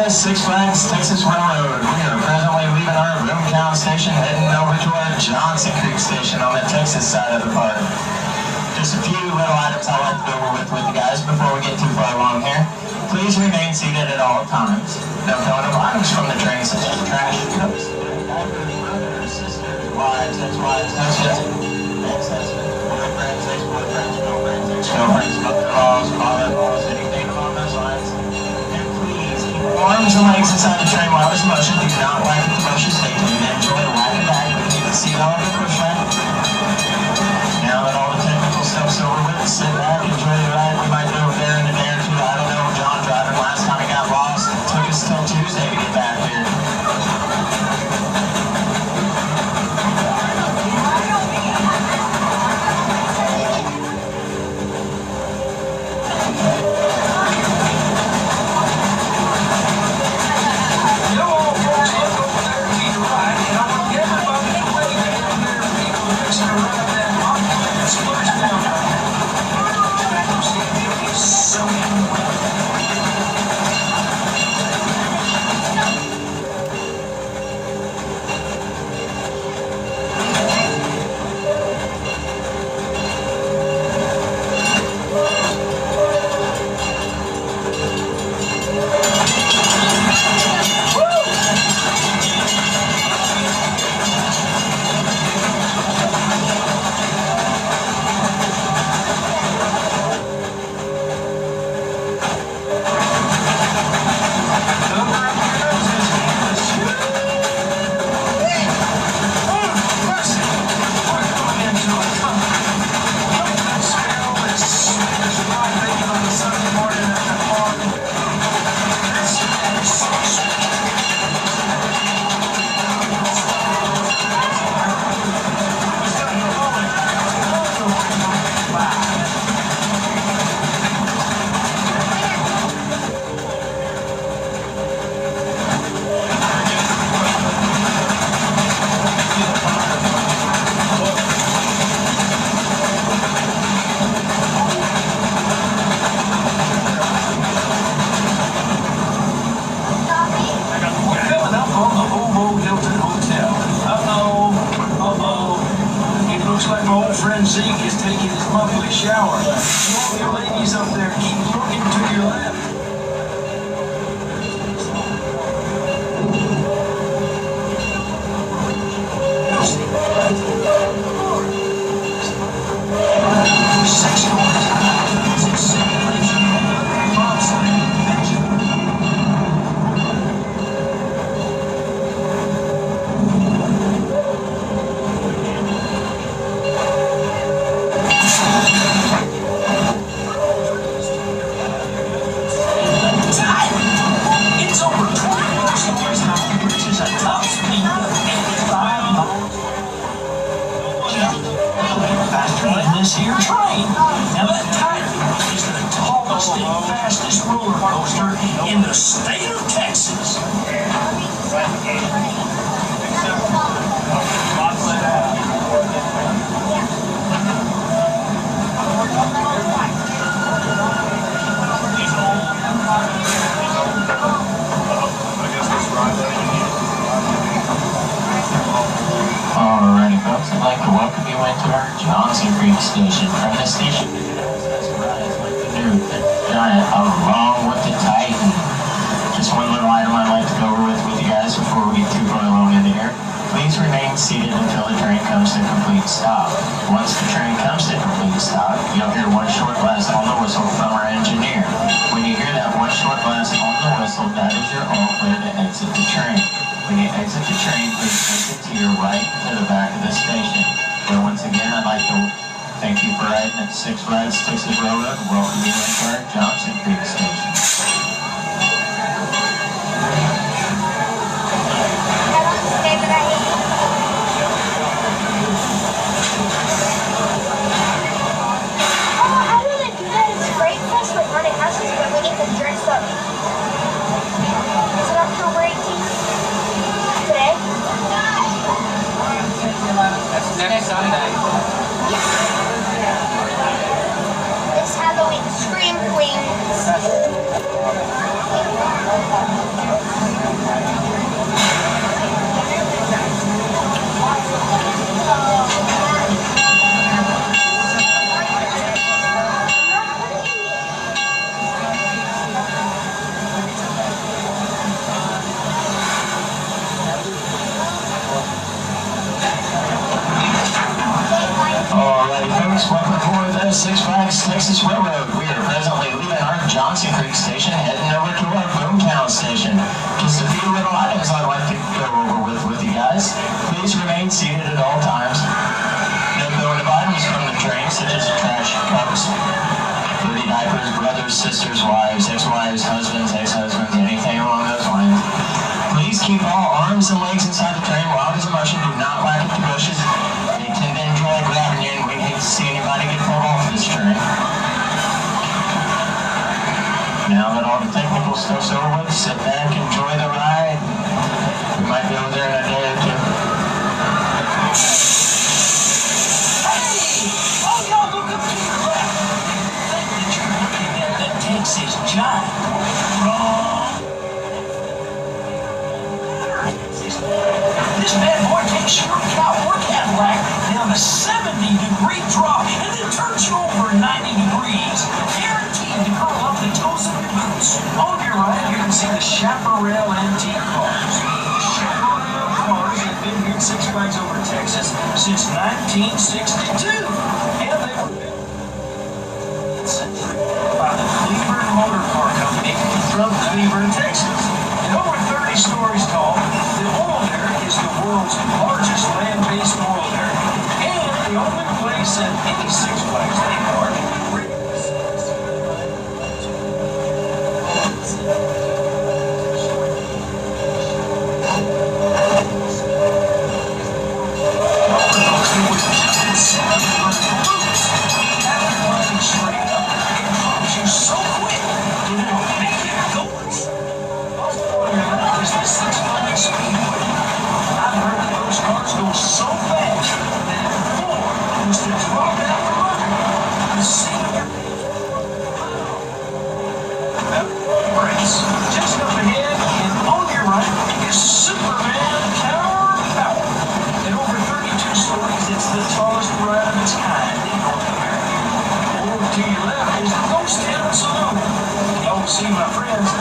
Six Flags Texas Railroad. We are presently leaving our Boomtown station, heading over to our Johnson Creek station on the Texas side of the park. Just a few little items I'd like to go over with you guys before we get too far along here. Please remain seated at all times. No throwing of items from the train, such as trash, cups, diapers, brothers, sisters, wives, ex-wives, husbands, ex-husbands, boyfriends, ex-boyfriends, girlfriends, ex-girlfriends, mother-in-laws, father-in-laws, anything along those lines. Arms and legs inside the train while it's motion. Do not whack at the motion state. Enjoy whacking back, but keep the seat on the push back. Now that all the technical stuff's over with, sit back, enjoy the ride. We might go over there in a day or two. I don't know. John driving last time he got lost. It took us till Tuesday to get back here. Zeke is taking his monthly shower. All your ladies up there, keep looking to your left. This here train. Now that Titan is the tallest and fastest roller coaster in the state of Texas. Alrighty folks, I'd like to welcome you into our Johnson Creek station. From this station, like the new Giant along with the Titan. Just one little item I'd like to go over with you guys before we get too far along into here. Please remain seated until the train comes to complete stop. Once the train comes to complete stop, you'll hear one short blast on the whistle from our engineer. When you hear that one short blast on the whistle, that is your all clear to exit the train. When you exit the train, please exit to your right to the back of the station. And once again, I'd like to thank you for riding at Six Flags Texas Railroad. Welcome you into our Johnson Creek station. Next Sunday. This Halloween Scream Alrighty, folks, welcome aboard the Six Flags Texas Railroad. We are presently leaving our Johnson Creek station, heading over to our Boomtown station. Just a few little items I'd like to go over with you guys. Please remain seated at all times. No throwing of items from the train, such as trash, cups, dirty diapers, brothers, sisters, wives, ex-wives, husbands, ex-husbands, anything along those lines. Please keep all arms and legs inside the train while it is in motion. Do not whack at the bushes. They tend to enjoy grabbing you, and we hate to see anybody get pulled off this train. Now that all the technical stuff's over with, sit back, enjoy the ride. We might be over there in a day or two. Hey! Oh, y'all look up to your left. The thing that you're looking at that Texas Giant. Wrong. This bad boy takes your cowboy Cadillac down a 70-degree drop and then turns you over 90 degrees. Guaranteed to curl up the toes of your boots. On your right, you can see the Chaparral Antique Cars. The Chaparral cars have been here at Six Flags Over Texas since 1962. And they were built by the Cleburne Motor Car Company from Cleburne, Texas. And over 30 stories tall, the oil derrick is the world's largest land-based oil derrick, and the only place at any Six Flags theme park where straight up, it drops you so quick that it'll make you go. Is the Six Flags Speedway. I've heard that those cars go so fast that if the floor was to drop out from under, the seat of your brakes. Just up ahead and on your right is Superman Tower of Power. At over 32 stories, it's the tallest ride of its kind in North America. And over to your left is the Ghost Town Saloon. Y'all see my friends,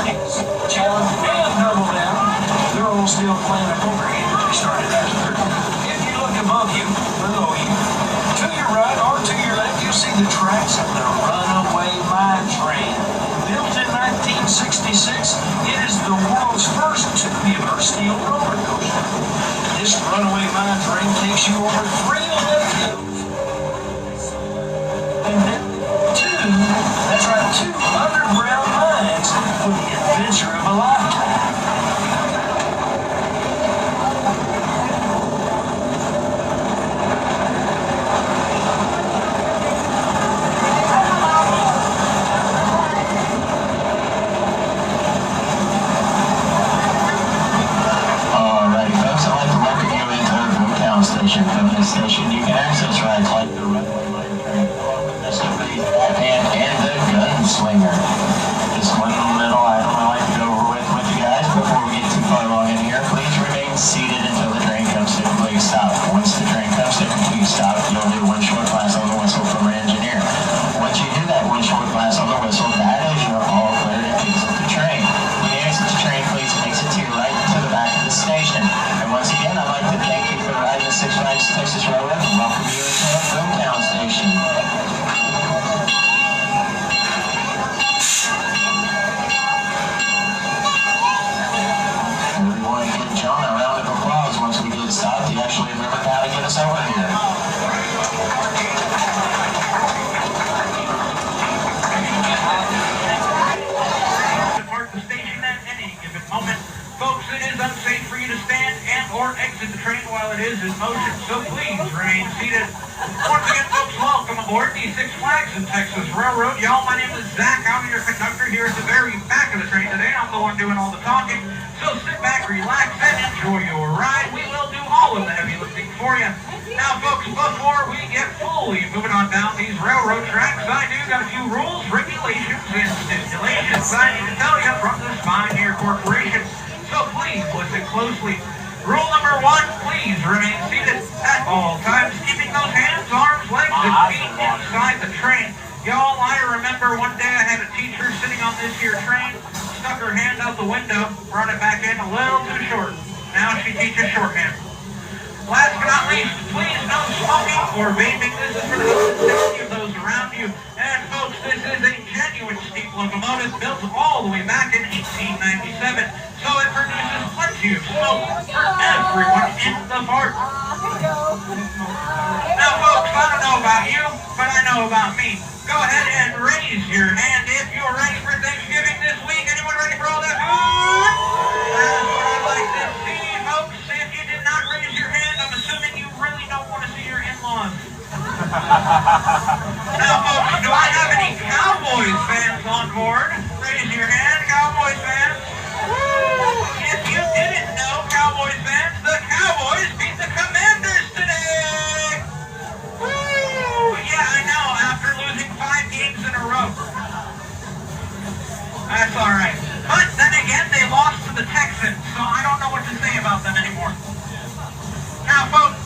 Challenge and Double Down. They're all still playing a poker game that they started last year. If you look above you, below you, to your right or to your left, you'll see the tracks of the Runaway Mine Train. Built in 1966, it is the world's first tubular steel roller coaster. This Runaway Mine Train takes you over 3.5 hills. And then two underground mines for the adventure of a lifetime. Alrighty, folks, I'd like to welcome you into our Boomtown station. From this station, you can access rides like the Runaway Mine Train, along with Mr. Freeze, Batman, and the Gunslinger. Just one little item I like to go over with you guys before we get too far along in here. Please remain seated until the train comes to a complete stop. Once the train comes to a complete stop, you'll hear one short blast on the whistle from our engineer. Once you hear that one short blast on the whistle, that is your all clear to exit the train. When you exit the train, please exit to your right to the back of the station. And once again, I'd like to thank you for riding the Six Flags Texas Railroad and welcome you into the Boomtown station. Everyone give John a round of applause once we get stopped. He actually remembered how to get us over here. Depart the station at any given moment. Folks, it is unsafe for you to stand and or exit the train while it is in motion, so please remain seated. Once again, folks, welcome aboard the Six Flags and Texas Railroad. Y'all, my name is Zach. I'm your conductor here at the very back of the train today. I'm the one doing all the talking. So sit back, relax, and enjoy your ride. We will do all of the heavy lifting for you. Now, folks, on down these railroad tracks, I do got a few rules, regulations, and stipulations I need to tell you from the Spine Corporation. So please listen closely. Rule number 1, please remain seated at all times, keeping those hands, arms, legs, and feet inside the train. Y'all, I remember one day I had a teacher sitting on this here train, stuck her hand out the window, brought it back in a little too short. Now she teaches shorthand. Last but not least, please no smoking or vaping. This is for the health and safety of those around you. And folks, this is a genuine steam locomotive built all the way back in 1897. So it produces plenty of smoke for everyone in the park. Now folks, I don't know about you, but I know about me. Go ahead and raise your hand if you're ready for Thanksgiving this week. Anyone ready for all that food? That's what I'd like to see, folks. If you did not raise your hand, I'm assuming you really don't want to see your in-laws. Now, folks, do I have any Cowboys fans on board? Raise your hand, Cowboys fans. If you didn't know, Cowboys fans, the Cowboys beat the Commanders today. Woo! Yeah, I know, after losing 5 games in a row. That's all right. But then again, they lost to the Texans, so I don't know what to say about them anymore. Now, folks,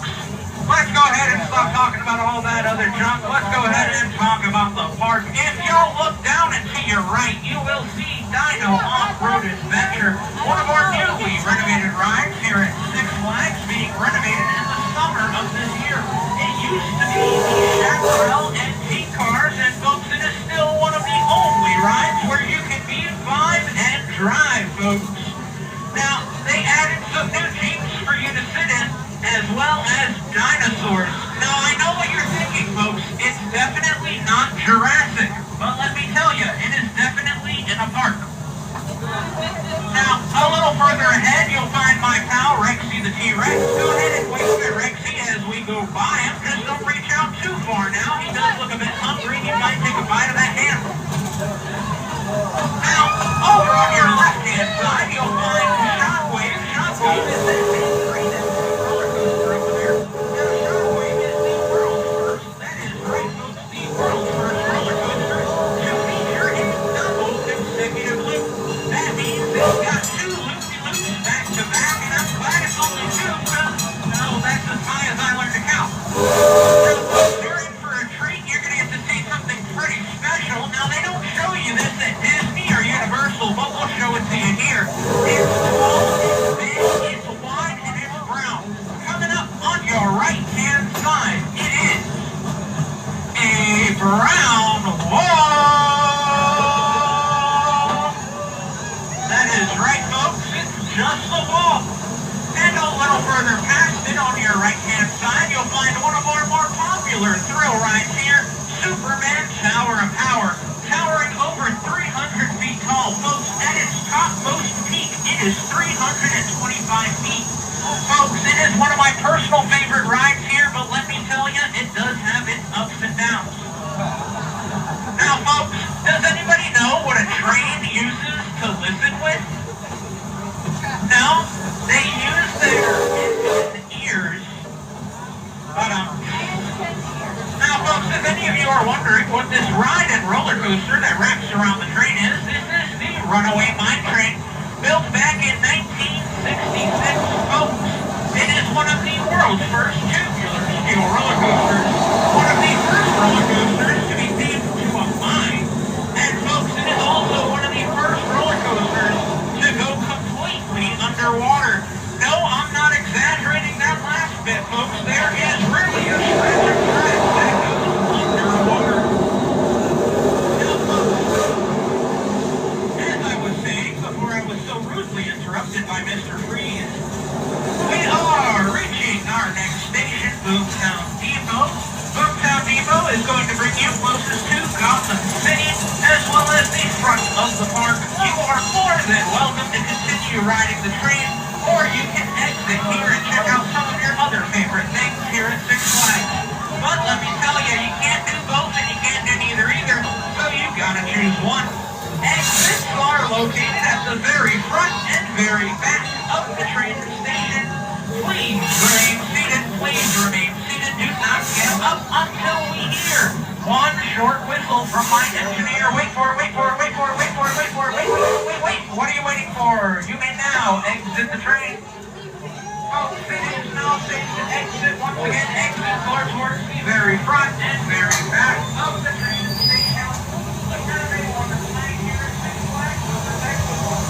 let's go ahead and stop talking about all that other junk. Let's go ahead and talk about the park. If y'all look down and to your right, you will see Dino Off-Road Adventure, one of our newly renovated rides here at Six Flags, being renovated in the summer of this year. It used to be the Chaparral NT cars, and folks, it is still one of the only rides where you can be vibe and drive, folks. Now, they added some new Jeeps for you to sit in, as well as dinosaurs. Now, I know what you're thinking, folks. It's definitely not Jurassic, but let me tell you, it is definitely in a park. Now, a little further ahead, you'll find my pal, Rexy the T-Rex. Go ahead and wave at Rexy as we go by him. Just don't reach out too far now. He does look a bit hungry. He might take a bite of that ham. Now, over on your left-hand side, you'll find Shockwave. Shockwave is this greatest roller coaster over there. Now, Shockwave is the world's first, that is right, folks, the world's first roller coaster to feature a double consecutive loop. That means it's got 2 loopy-loops back-to-back, and I'm glad it's only 2, because, no, that's as high as I learned to count. Now, folks, you're in for a treat. You're going to get to see something pretty special. Now, they don't show you this at Disney or Universal, but we'll show it to you here. It's tall, it's big, it's wide, and it's brown. Coming up on your right-hand side, it is a brown wall. That is right, folks. It's just a wall. And a little further past it, on your right-hand side, you'll find one of our more popular thrill rides here, Superman Tower of Power. Towering over 300 feet tall, folks, at its topmost peak, it is 325 feet. Folks, it is one of my personal favorite rides here, but let me tell you, it does have its ups and downs. Now, folks, does anybody know what a train uses to listen with? No? They use their ears. Now, folks, if any of you are wondering what this ride and roller coaster that wraps around the train is, this is the Runaway Mine Train, built back in 1966. Folks, it is one of the world's first tubular steel roller coasters, one of the first roller coasters to be themed to a mine. And, folks, it is also one of the first roller coasters to go completely underwater. No, I'm not exaggerating that last bit, folks. There is really a stretch of track that goes underwater. Now, folks, as I was saying before I was so rudely interrupted by Mr. Freeze, we are reaching our next station, Boomtown Depot. Boomtown Depot is going to bring you closest to Gotham City, as well as the front of the park. You are more than welcome to continue riding the train, or you can exit here and check out some of your other favorite things here at Six Flags. But let me tell you, you can't do both and you can't do neither either, so you've got to choose one. Exits are located at the very front and very back of the train station. Please remain seated. Please remain seated. Do not get up until we hear one short whistle from my engineer. Wait for it, wait for it, wait for it, wait for it, wait for it, wait. What are you waiting for? You may now exit the train. Folks, it is now safe to exit. Once again, exit doors towards the very front and very back of the train station. Everyone is playing here at Six Flags with the next one.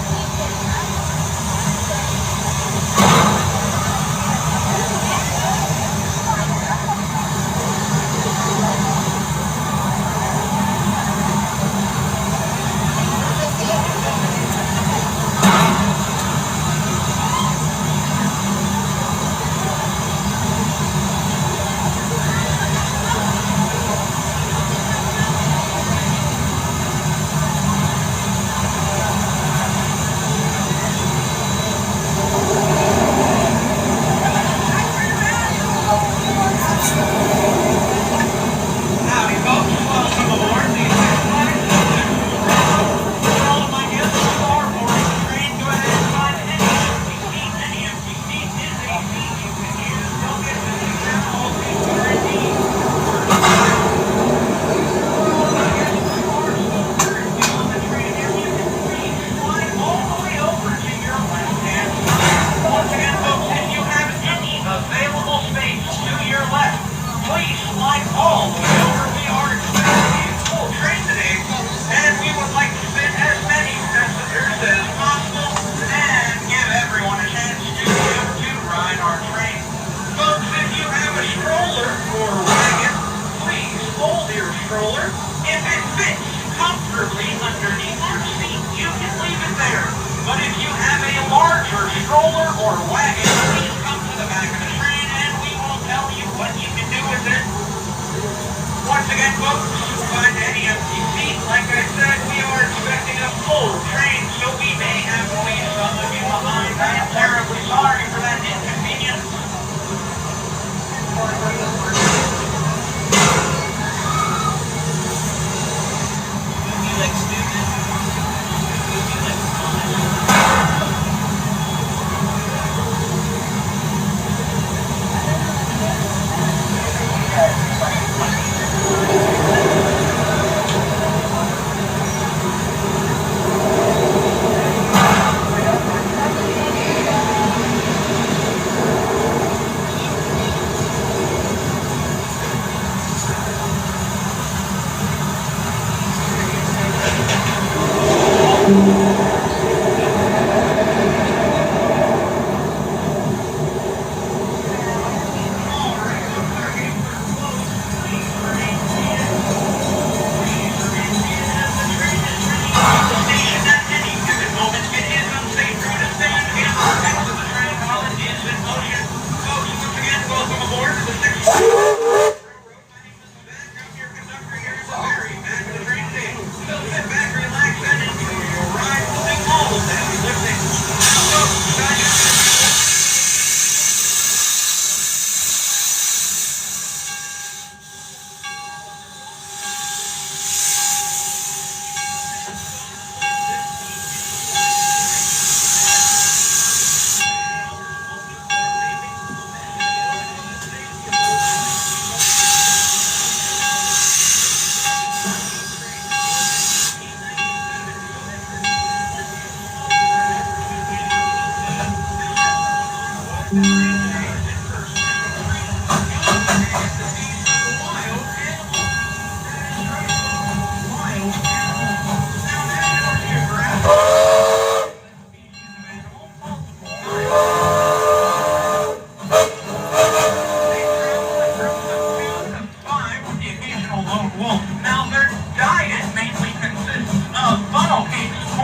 Stroller or wagon, please come to the back of the train and we will tell you what you can do with it. Once again, folks, find any empty seat. Like I said, we are expecting a full train, so we may have to leave some of you behind. I am terribly sorry for that inconvenience.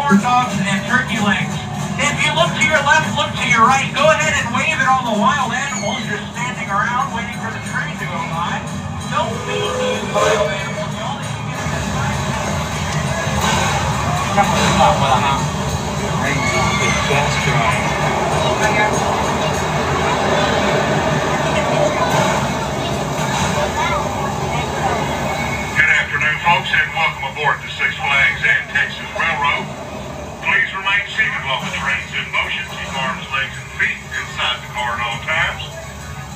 corn dogs and turkey legs. If you look to your left, look to your right, go ahead and wave at all the wild animals just standing around waiting for the train to go by. Don't feed these wild animals. The only thing you can Good afternoon, folks, and welcome aboard the Six Flags and Texas Railroad. Please remain seated while the train's in motion. Keep arms, legs, and feet inside the car at all times.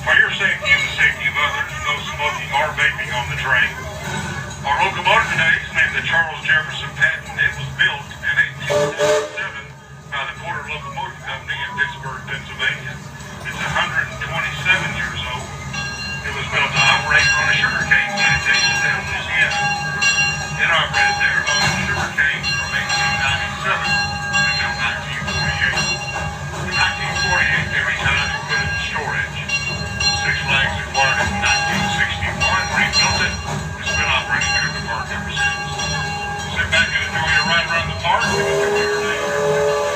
For your safety and the safety of others, no smoking or vaping on the train. Our locomotive today is named the Charles Jefferson Patton. It was built in 1877 by the Porter Locomotive Company in Pittsburgh, Pennsylvania. It's 127 years old. It was built to operate on a sugarcane plantation in Louisiana. It operated there on sugarcane from 1897 until 1948. In 1948, they retired and put it in storage. Six Flags acquired it in 1961, rebuilt it. It's been operating there at the park ever since. Sit back and enjoy your ride around the park and enjoy your day here.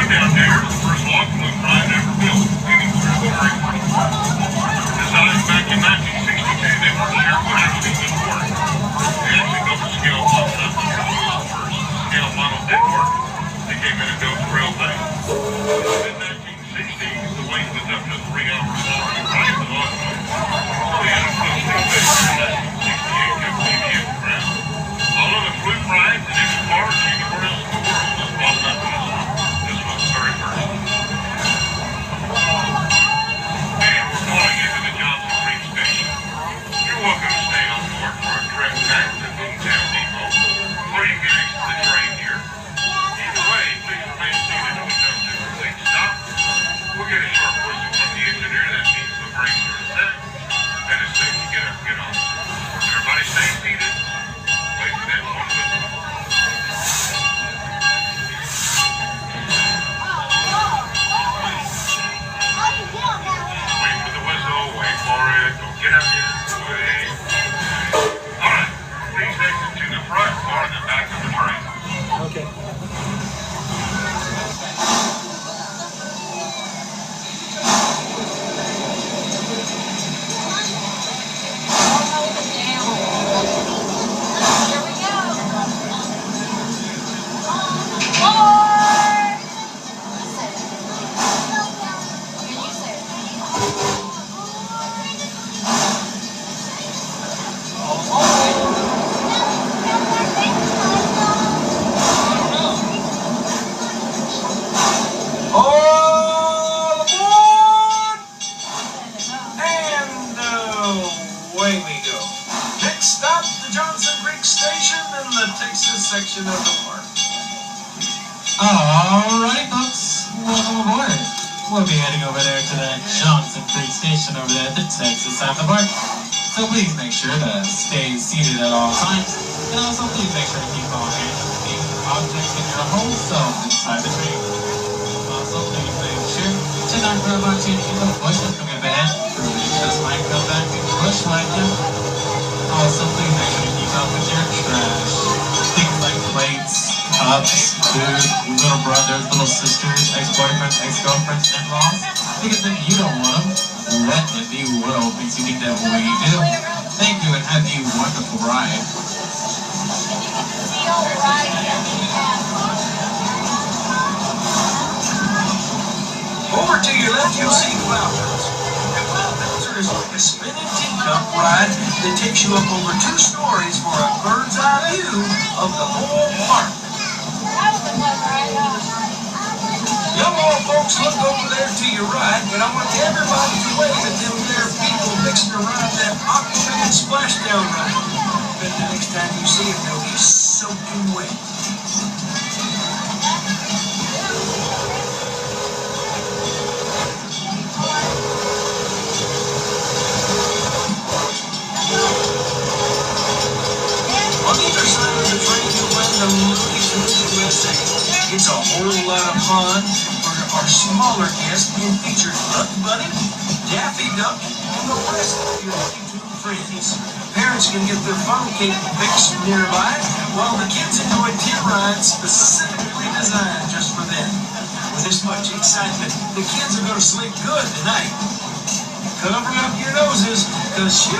down there is the first log flume ride ever built anywhere in the area. Designed back in 1962, they weren't sure what actually would work. They actually built a scale model up to the first. The scale model did work. They came in and built the real thing. In the 1960s, the wait was up to 3 hours long to ride the log flume. So we had a flume thing back in 1968 kept leaving the ground. All of the flume rides and any parks anywhere else in the world was brought up to this one. This was the very first. And we're calling into the Johnson Creek Station. You're welcome to stay on board for a trip back to Boomtown Depot, or you can exit the train here. Either way, please remain seated until the complete stop. We'll get a short whistle from the engineer. That means the brakes are set, and it's safe to get up and get on. Everybody stay seated. Wait for that one whistle. Wait for the whistle. Wait for it. Don't get up yet. Wait. All right. Please exit to the front or the back of the train. Okay. Here we go. Can you say it? All aboard! And away we go. Next stop, the Johnson Creek Station in the Texas section of the park. Alrighty, folks, welcome aboard. We'll be heading over there to the Johnson Creek Station over there at the Texas side of the park. So please make sure to stay seated at all times. And also please make sure to keep all hands and feet, objects in your whole self inside the train. Also please make sure to not grab onto any of the bushes from your bed. Just might come back and push like you. Also please make sure to keep up with your trash. Things like plates, cups, food, little brothers, little sisters, ex-boyfriends, ex-girlfriends, in-laws. Because if you don't want them, let it be world makes you think that we do. Thank you and have a wonderful ride. Over to your left, you'll see Cloudhouse. And Cloudhouse is like a spinning teacup ride that takes you up over 2 stories for a bird's eye view of the whole park. Young old folks, look over there to your right, but I want everybody to wave at them there people fixing to ride that Aquaman splashdown ride. But the next time you see them, they'll be soaking wet. On either side of the train, you'll find the Looney Tunes USA. It's a whole lot of fun for our smaller guests being featured Bugs Bunny, Daffy Duck, and the rest of your Looney Tunes friends. Parents can get their fun cake fixed nearby, while the kids enjoy tier rides specifically designed just for them. With this much excitement, the kids are going to sleep good tonight. Cover up your noses, because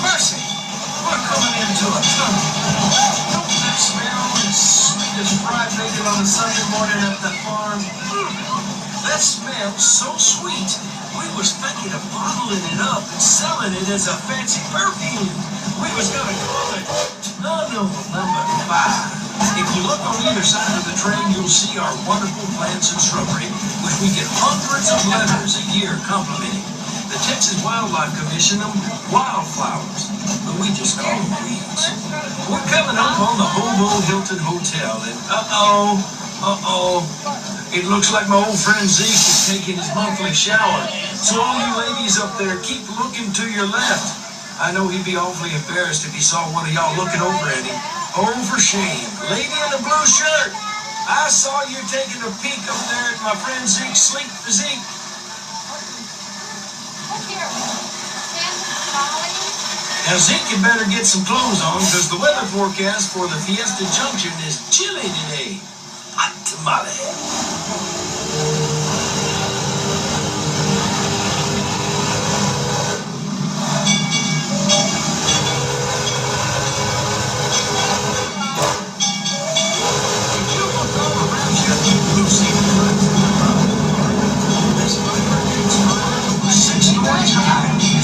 mercy, we're coming into a tunnel. Don't that smell as sweet as fried bacon on a Sunday morning at the farm? That smells so sweet, we was thinking of bottling it up and selling it as a fancy perfume. We was gonna call it Tunnel Number 5. If you look on either side of the train, you'll see our wonderful plants and shrubbery, which we get hundreds of letters a year complimenting. The Texas Wildlife Commission them wildflowers, but we just call them weeds. We're coming up on the Hobo Hilton Hotel, and it looks like my old friend Zeke is taking his monthly shower. So all you ladies up there, keep looking to your left. I know he'd be awfully embarrassed if he saw one of y'all looking over at him. Oh, for shame. Lady in the blue shirt, I saw you taking a peek up there at my friend Zeke's sleek physique. Now, Zeke, you better get some clothes on because the weather forecast for the Fiesta Junction is chilly today. Hot tamale.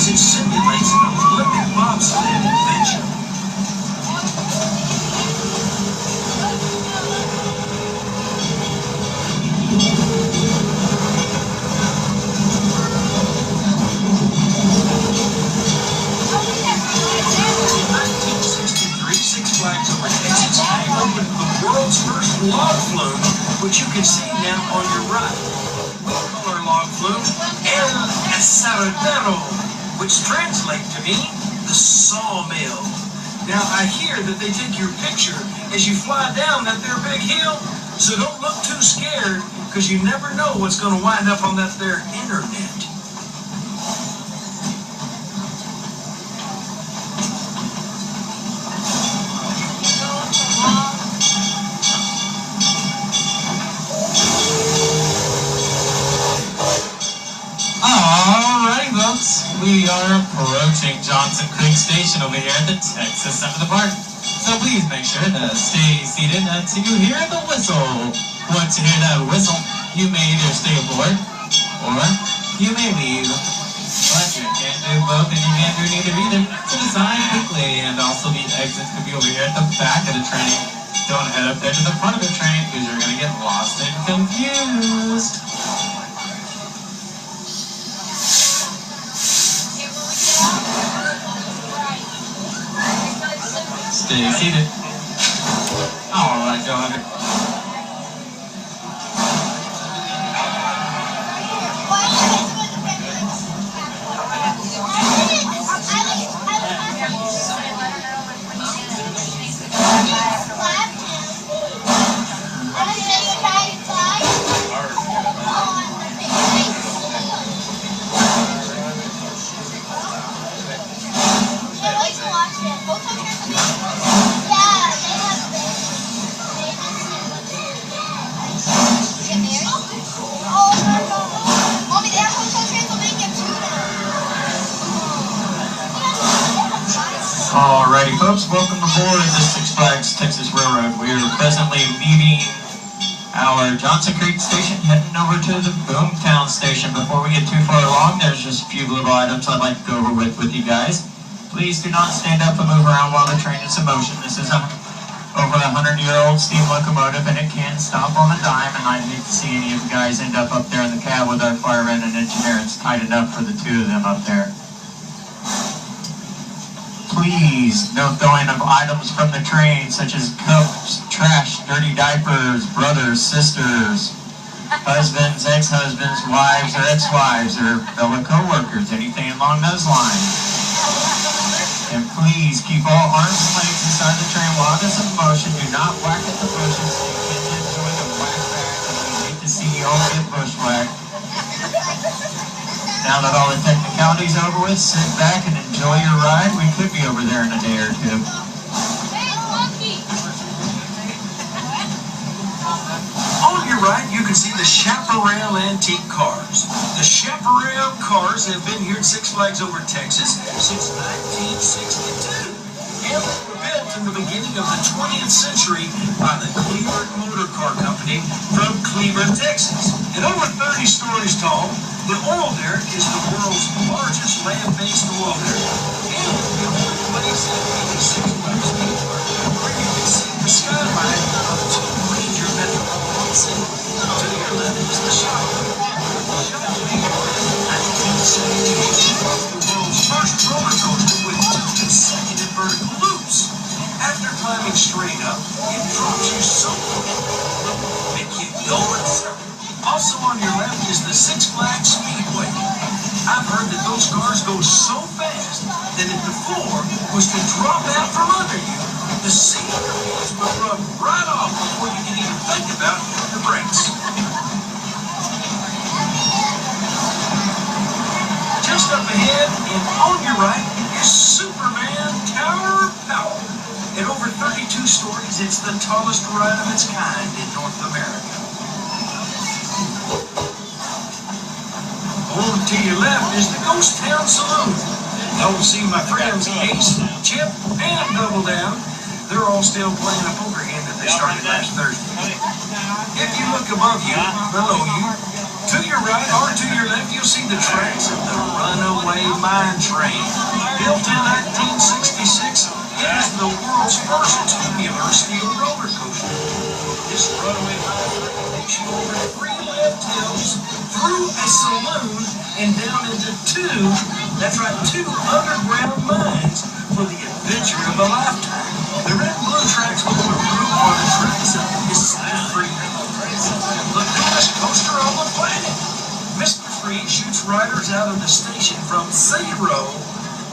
It simulates an Olympic bobsled adventure. Six Flags Over Texas opened the world's first log flume, which you can see now on your right. We call our log flume El Asadero, which translates to mean the sawmill. Now, I hear that they take your picture as you fly down that there big hill, so don't look too scared, because you never know what's going to wind up on that there internet. Alrighty, folks. We are approaching Johnson Creek Station over here at the Texas end of the park. So please make sure to stay seated until you hear the whistle. Once you hear that whistle, you may either stay aboard or you may leave. But you can't do both and you can't do neither either. So decide quickly. And also the exits could be over here at the back of the train. Don't head up there to the front of the train because you're going to get lost and confused. Stay seated. Alright, go ahead. Alrighty, folks, welcome aboard the Six Flags Texas Railroad. We are presently leaving our Johnson Creek Station, heading over to the Boomtown Station. Before we get too far along, there's just a few little items I'd like to go over with you guys. Please do not stand up and move around while the train is in motion. This is over 100-year-old steam locomotive, and it can stop on a dime, and I'd hate to see any of you guys end up there in the cab with our fireman and engineer. It's tight enough for the two of them up there. Please, no throwing of items from the train, such as cups, trash, dirty diapers, brothers, sisters, husbands, ex-husbands, wives, or ex-wives, or fellow co-workers, anything along those lines. And please keep all arms and legs inside the train while it is in motion. Do not whack at the bushes so you can enjoy the whack back. We hate to see you all get bushwhacked. Now that all the technicality's over with, sit back and enjoy your ride. We could be over there in a day or two. On your right, you can see the Chaparral antique cars. The Chaparral cars have been here at Six Flags Over Texas since 1962. And they were built in the beginning of the 20th century by the Cleveland Motor Car Company from Cleveland, Texas. And over 30 stories tall, the oil derrick is the world's largest land-based oil derrick. And the only place in the Six Flags theme park where you can see the skyline of two major metropolitan cities. To your left is the Shopway. The Shopway opened in 1978 was the world's first roller coaster with two consecutive vertical loops. After climbing straight up, it drops you so low, make you go in circles. Also on your left is the Six Flags Speedway. I've heard that those cars go so fast that if the floor was to drop out from under you, the seat of your wheels will rub right off before you can even think about the brakes. Just up ahead and on your right is Superman stories. It's the tallest ride of its kind in North America. Over to your left is the Ghost Town Saloon. Don't see my friends Ace, Chip, and Double Down. They're all still playing a poker game that they started last Thursday. If you look above you, below you, to your right or to your left, you'll see the tracks of the Runaway Mine Train. Built in 1966, it is the world's first tubular steel roller coaster. This Runaway Mine Train takes you over 3 left hills, through a saloon, and down into 2 underground mines for the adventure of a lifetime. The red and blue tracks will improve on the tracks of Mr. Freeze, the biggest coaster on the planet. Mr. Freeze shoots riders out of the station from 0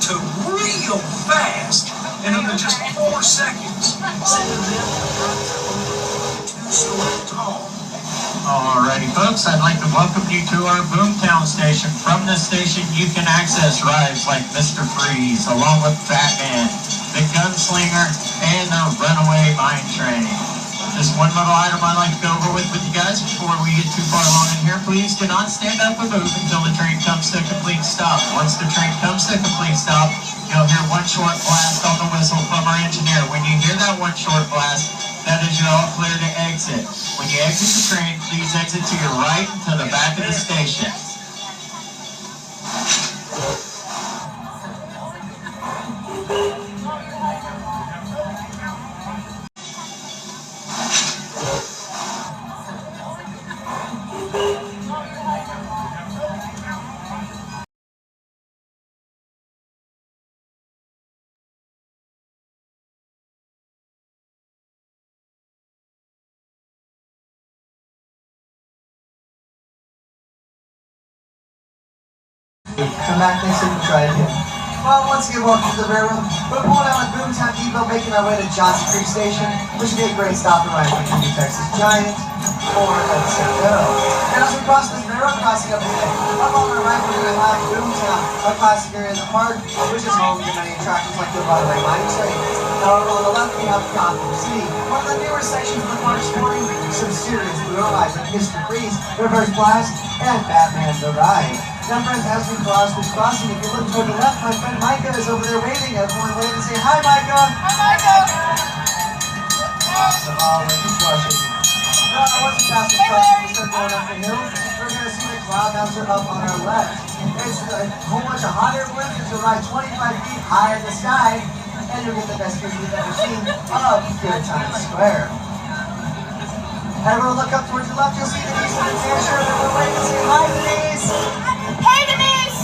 to real fast in under just 4 seconds. Sending them 2-story tall. Alrighty, folks, I'd like to welcome you to our Boomtown station. From this station, you can access rides like Mr. Freeze, along with Batman, the Gunslinger, and the Runaway Mine Train. Just one little item I'd like to go over with you guys before we get too far along in here. Please do not stand up or move until the train comes to a complete stop. Once the train comes to a complete stop, you'll hear one short blast on the whistle from our engineer. When you hear that one short blast, that is you're all clear to exit. When you exit the train, please exit to your right and to the back of the station. Come back next week and try it again. Well, once again, welcome to the railroad. We're pulling out of Boomtown Depot, making our way to Johnson Creek Station, which would be a great stop and ride for Junior Texas Giant or Mexico. And as we cross this railroad crossing up today, up on our right, we're going to have Boomtown, a classic area in the park, which is home to many attractions like the Runaway Mine Train. Now, on the left, we have Gotham City, one of the newer sections of the park sporting some serious blue eyes like Mr. Freeze, Reverse Blast, and Batman the Ride. Now, friends, as we cross this crossing, if you look toward the left, my friend Micah is over there waving. Everyone wave and say, "Hi, Micah!" Hi, Michael. Awesome. Oh, he's flushing. Well, once we pass this crossing, we start going up the hill. We're going to see the cloud bouncer up on our left. It's a whole bunch of hot air balloons that will ride 25 feet high in the sky, and you'll get the best view you've ever seen of Good Times Square. Everyone look up towards your left, you'll see Denise in the tan shirt. Everyone wave and say, "Hi, Denise!" Hey, Denise.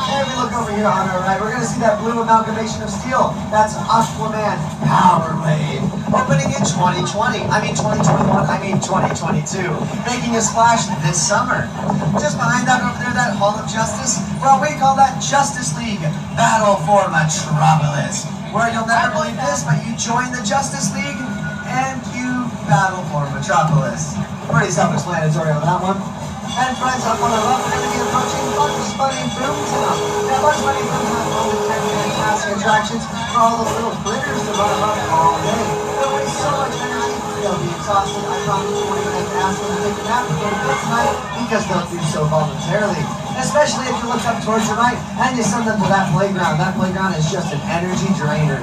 And we look over here on our right, we're going to see that blue amalgamation of steel. That's Aquaman Power Wave. Opening in 2021, I mean 2022. Making a splash this summer. Just behind that over there, that Hall of Justice, well, we call that Justice League Battle for Metropolis. Where you'll never believe this, but you join the Justice League and you battle for Metropolis. Pretty self-explanatory on that one. And friends, up on the left, we're going to be approaching Bugs Bunny Boomtown. Now, Bugs Bunny Boomtown is home to 10 fantastic attractions for all the little critters to run around all day. They'll waste so much energy, they'll be exhausted. I promise you won't even have to ask them to take a nap before bed tonight because they'll do so voluntarily. Especially if you look up towards your right and you send them to that playground. That playground is just an energy drainer.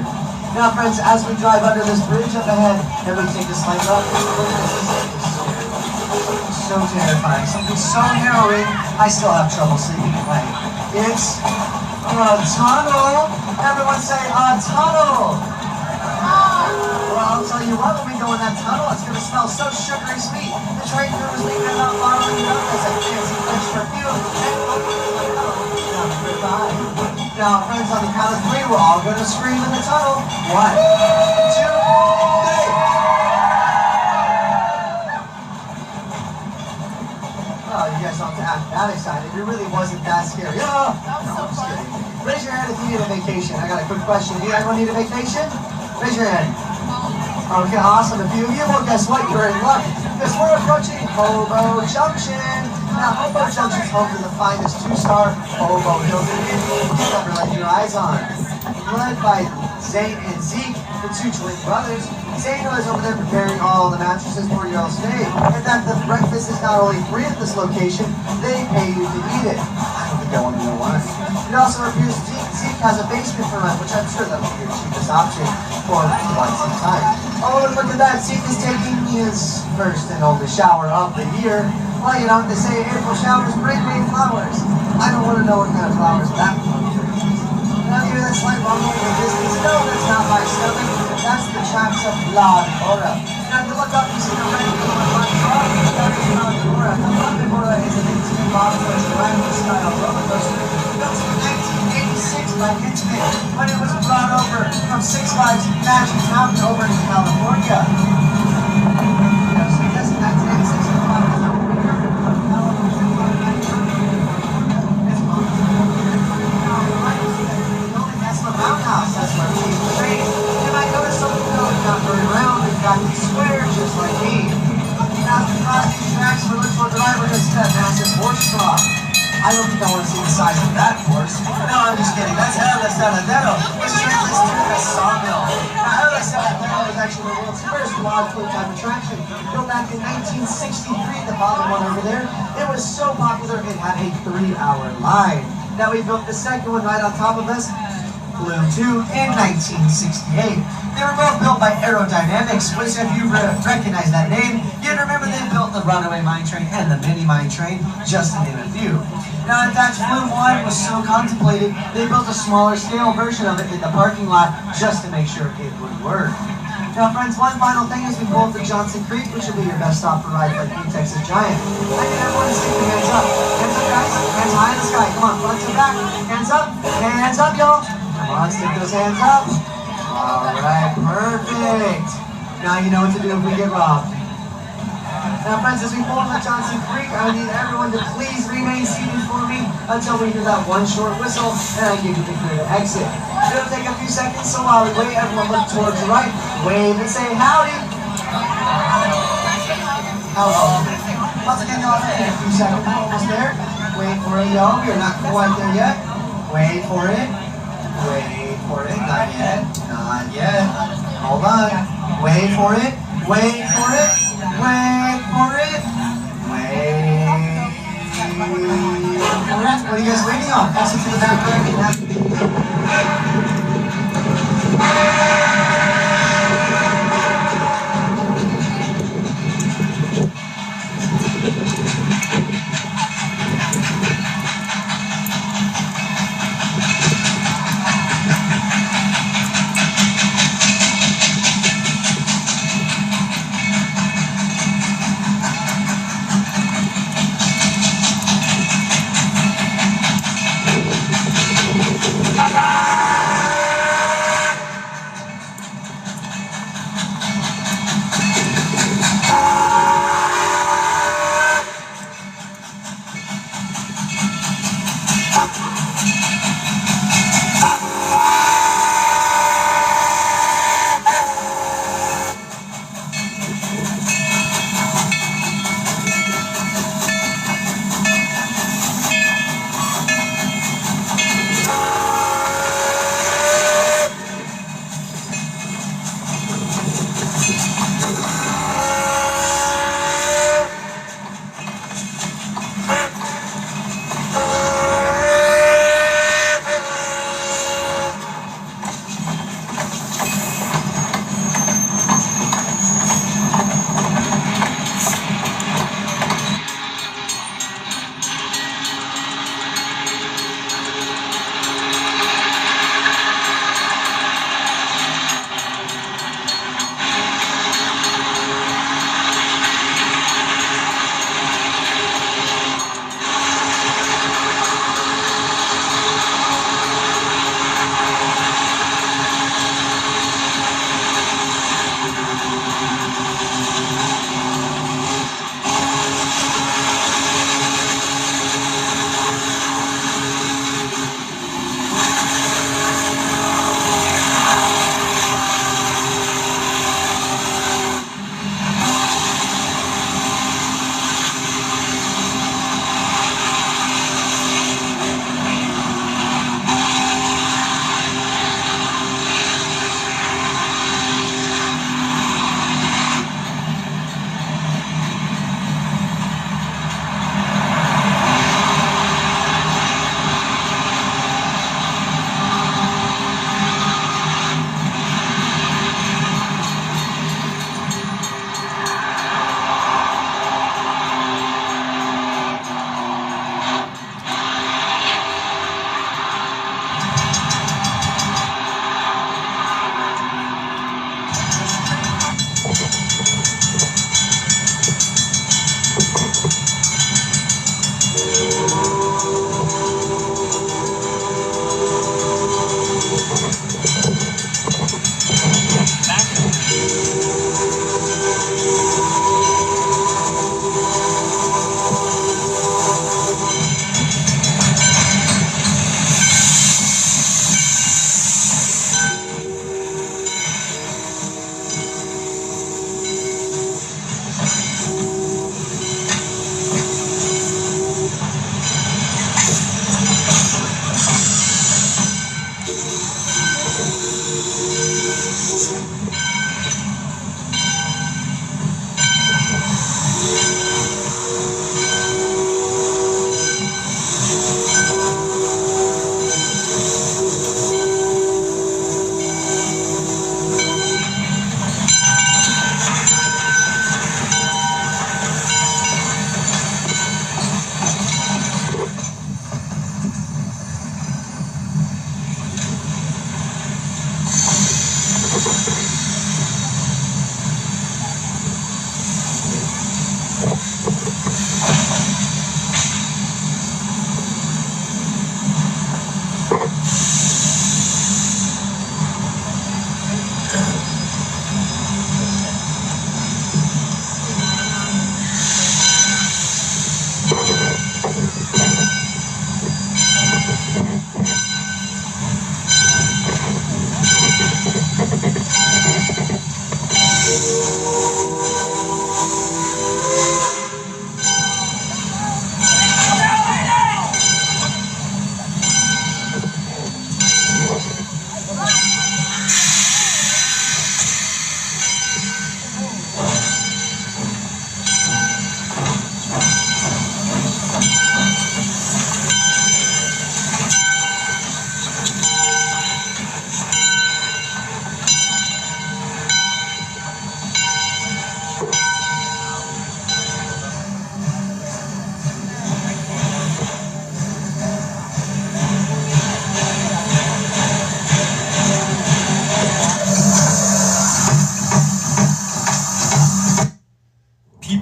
Now, friends, as we drive under this bridge up ahead and we take a slight left, we're going to see so terrifying, something so harrowing, I still have trouble sleeping at night. It's a tunnel. Everyone say, a tunnel. Well, I'll tell you what, when we go in that tunnel, it's going to smell so sugary sweet. The train crew is leaving it out following it up as a fancy French perfume. And goodbye. Now, friends, on the count of 3, we're all going to scream in the tunnel. 1, 2, 3. Oh, you guys don't have to act that excited. It really wasn't that scary. Oh, no, I'm just kidding. Raise your hand if you need a vacation. I got a quick question. Do you anyone need a vacation? Raise your hand. Okay, awesome. A few of you, well, guess what? You're in luck. Because we're approaching Hobo Junction. Now, Hobo Junction is home to the finest 2-star Hobo Hilton Inn you've ever laid your eyes on. Led by Zane and Zeke, the two twin brothers. Zane is over there preparing all the mattresses for your stay. In fact, the breakfast is not only free at this location, they pay you to eat it. I don't think I want to know why. It also appears Zeke has a basement for rent, which I'm sure that would be your cheapest option for once in time. Oh, look at that. Zeke is taking his first and only shower of the year. Well, you know what they say, April showers bring May flowers. I don't want to know what kind of flowers that one is. Now you hear that slight rumble in the distance? No, that's not my stomach. That's the tracks of La Vibora. Now if you look up, you see the red and the black car. That is La Vibora. Now La Vibora is an intimate model style roller coaster built in 1986 by Intamin when it was brought over from Six Flags Magic Mountain over to California. That's where we train. You might notice some of the buildings not very round, they've got these squares just like me. Now to cross these tracks, we're looking for a driver to see that massive horse trough. I don't think I want to see the size of that horse. No, I'm just kidding. That's El Saladero. It's translates to a sawmill. Now, El Saladero is actually the world's first wild food type attraction. Built back in 1963, the bottom one over there. It was so popular, it had a 3-hour line. Now we built the second one right on top of us, Bloom 2, in 1968. They were both built by Aerodynamics, which if you recognize that name, you'd remember they built the Runaway Mine Train and the Mini Mine Train, just to name a few. Now, in fact, Bloom 1 was so contemplated, they built a smaller scale version of it in the parking lot just to make sure it would work. Now, friends, one final thing is we pull up to Johnson Creek, which will be your best stop for rides like New Texas Giant. I need everyone to stick your hands up. Hands up, guys. Hands high in the sky. Come on, front to back. Hands up. Hands up, y'all. Come on, stick those hands up. Alright, perfect. Now you know what to do if we get robbed. Now friends, as we pull into Johnson Creek, I need everyone to please remain seated for me until we hear that one short whistle and I give you the clear to exit. It'll take a few seconds, so while we wait, everyone look towards the right, wave and say howdy. Hello. Once again, y'all, in a few seconds, we're almost there. Wait for it, y'all. We're not quite there yet. Wait for it. Wait for it, not yet, not yet. Hold on. Wait for it, wait for it, wait for it, wait for it. What are you guys waiting on? Pass it to the back.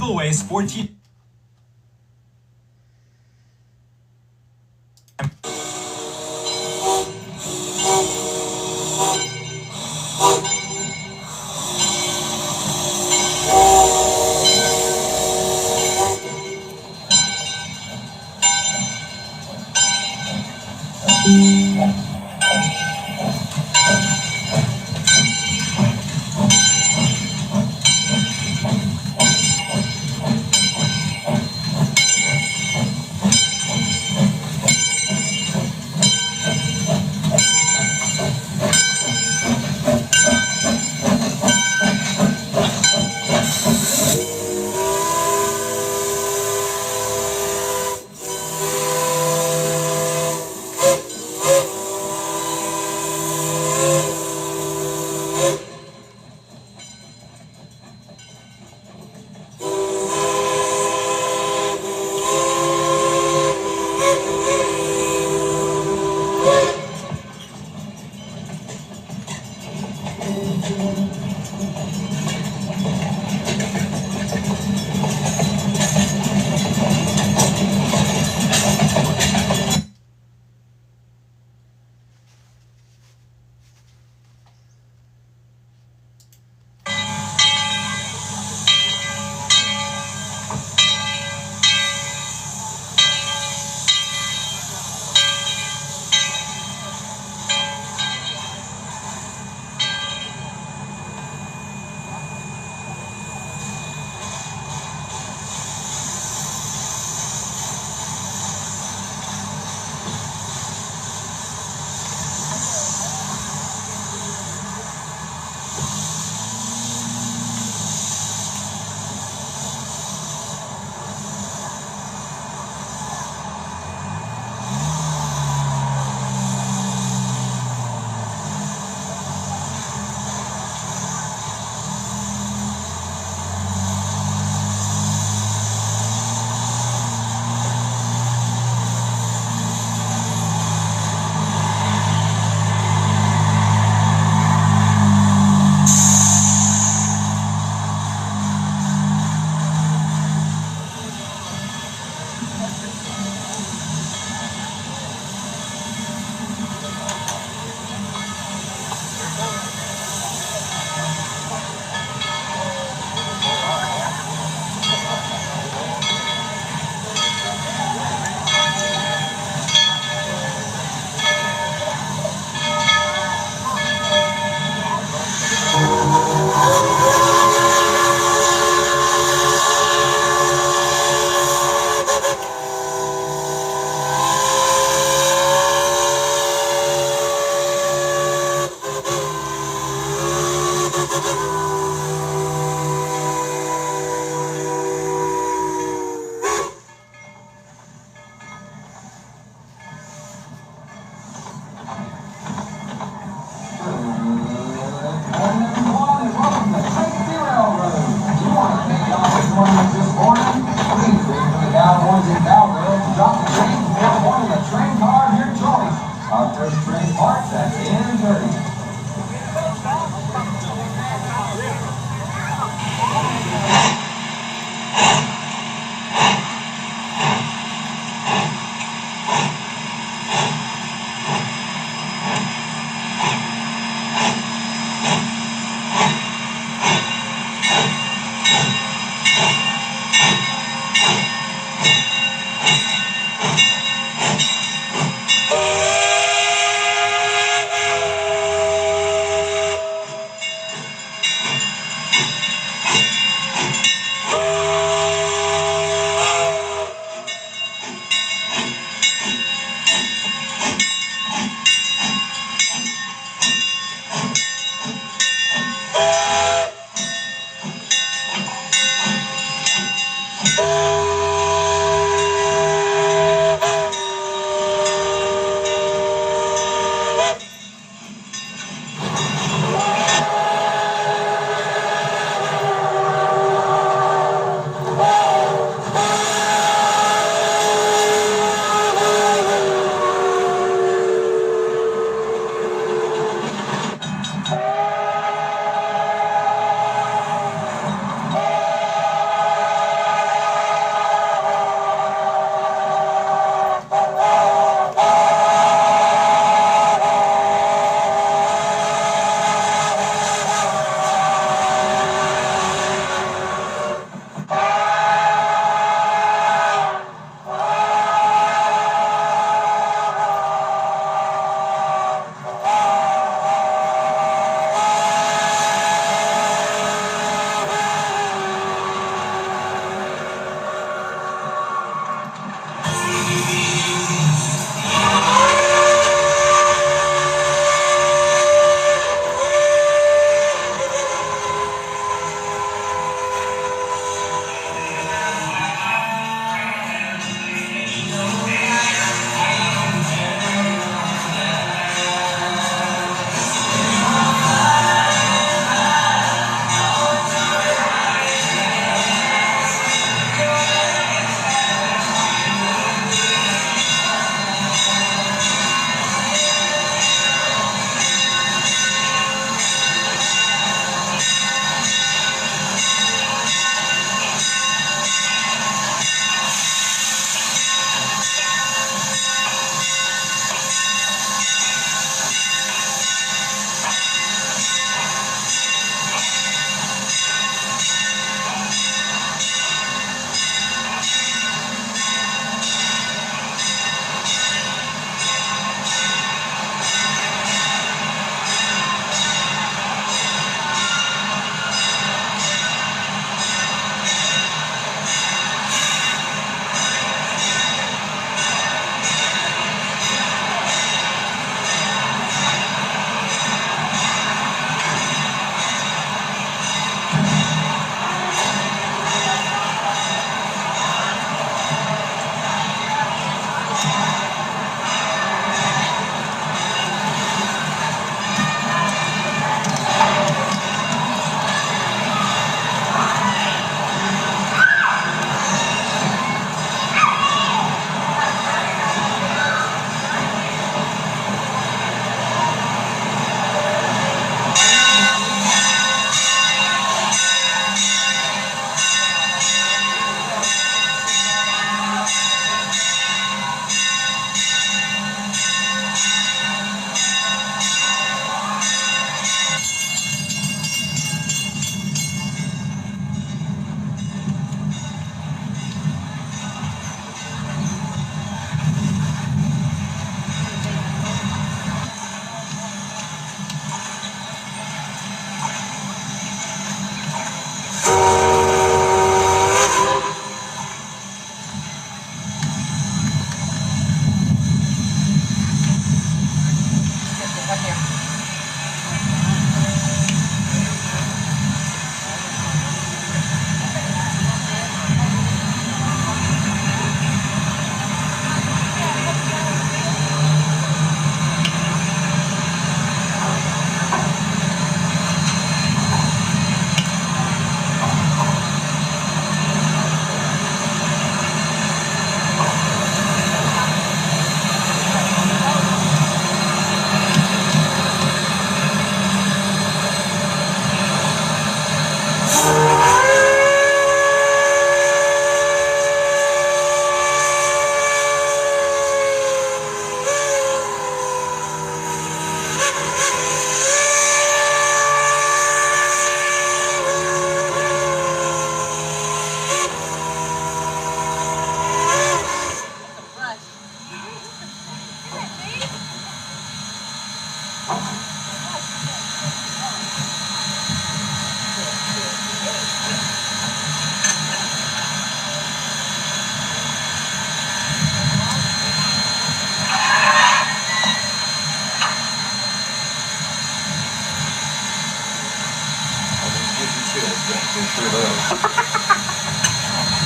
giveaways, 14.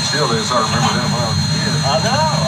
Steel days. I remember them when I was a kid. I know.